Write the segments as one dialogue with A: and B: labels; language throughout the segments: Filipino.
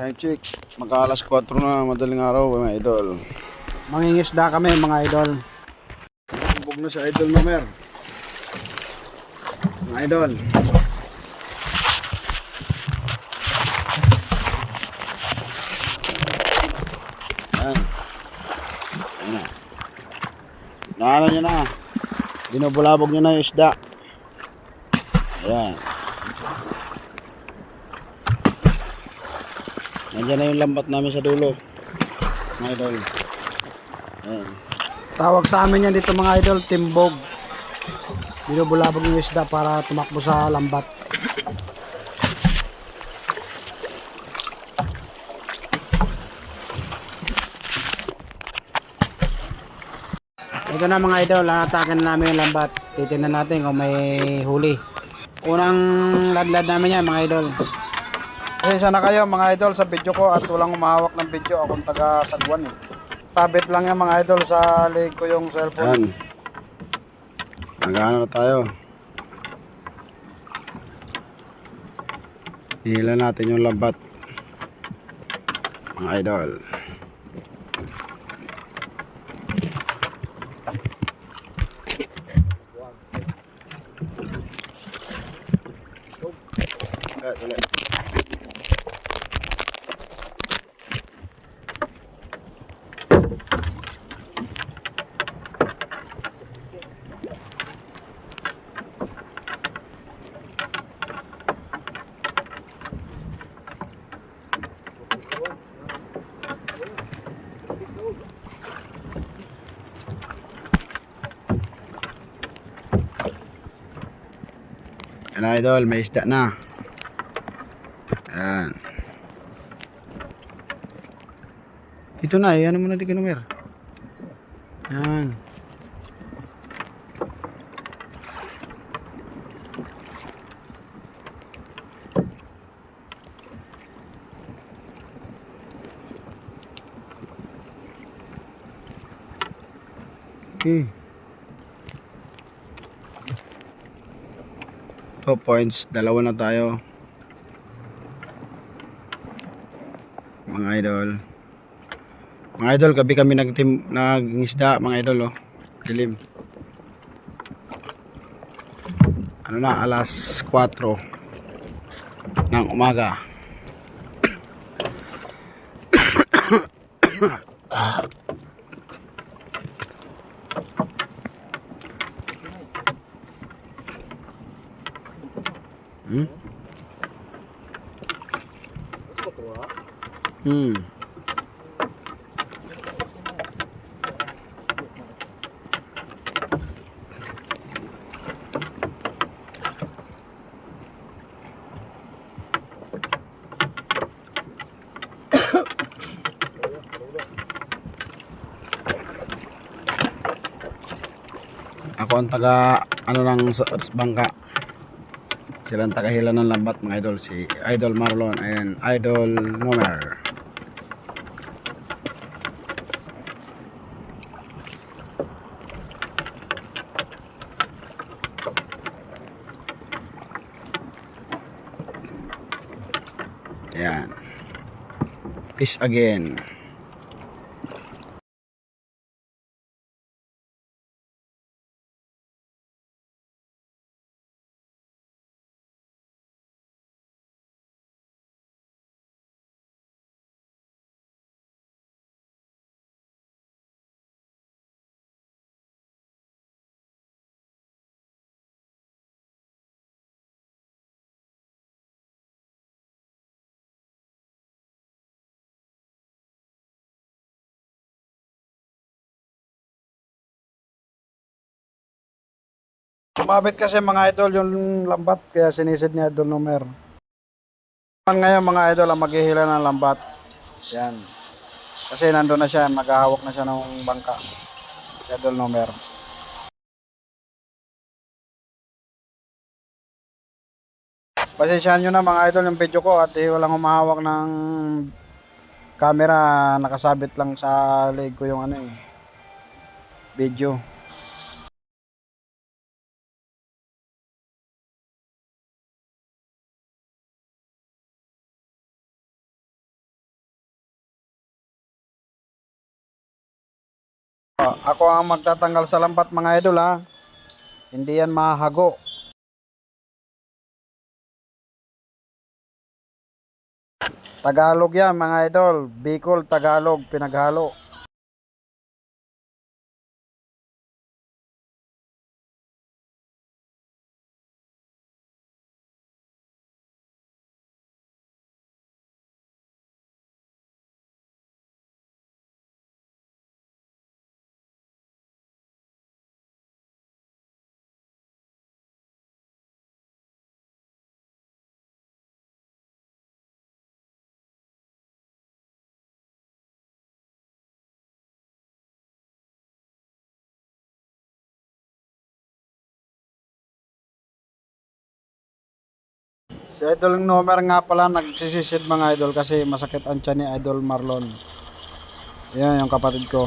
A: Time check. Mag-alas 4 na madaling araw mga idol.
B: Mangingisda kami mga idol.
A: Bug na sa idol number. Mga idol. Ayan. Ayan na. Naano nyo na. Binubulabog nyo na yung isda. Ayan. Nandiyan na yung lambat namin sa dulo. Mga idol. Ayan.
B: Tawag sa amin yan dito mga idol, timbog. Binubulabog yung isda para tumakbo sa lambat. Ito na mga idol, atakin na namin yung lambat. Titignan natin kung may huli. Unang ladlad namin yan mga idol. Pasensya na kayo mga idol sa video ko at walang umahawak ng video. Akong taga Sagwan eh. Tabit lang yan mga idol, sa leg ko yung cellphone.
A: Ayan. Nag-ano na tayo. Hila natin yung lambat. Mga idol. Ulit. Yan idol, may isda na. Ayan. Ito na eh, ano mo na di kinumer. Ayan. Okay. 2 points, dalawa na tayo. Mga idol. Mga idol, gabi kami nag-isda, mga idol, oh. Dilim. Ano na, alas 4 ng umaga. Hmm? Hmm. Ako ang taga ano ng bangka. Sila ang tagahila ng lambat mga idol. Si Idol Marlon and Idol Nomer. Ayan. Fish again.
B: Sumabit kasi mga idol yung lambat kaya sinisid ni Idol Nomer. Ngayon mga idol ang maghihila ng lambat. Yan. Kasi nandun na siya, maghahawak na siya ng bangka. Si Idol Nomer. Pasensyahan nyo na mga idol yung video ko at walang humahawak ng camera, nakasabit lang sa leg ko yung video. Ako ang magtatanggal sa lambat mga idol ha. Hindi yan mahago. Tagalog yan mga idol. Bicol, Tagalog, pinaghalo. Si Idol Nomer nga pala nagsisisid mga idol kasi masakit ang tiyan ni Idol Marlon. Yan yung kapatid ko.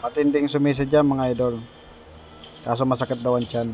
B: Matinding sumisid yan mga idol. Kaso masakit daw ang tiyan.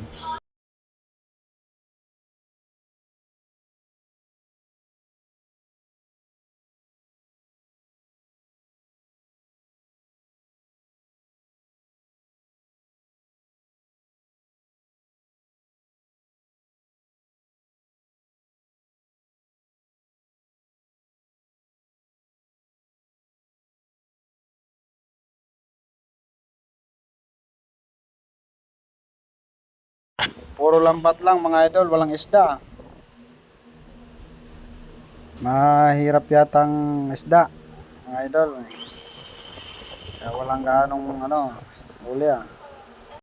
B: Puro lambat lang mga idol, walang isda. Mahirap yatang isda mga idol. Kaya walang gaanong huli ah.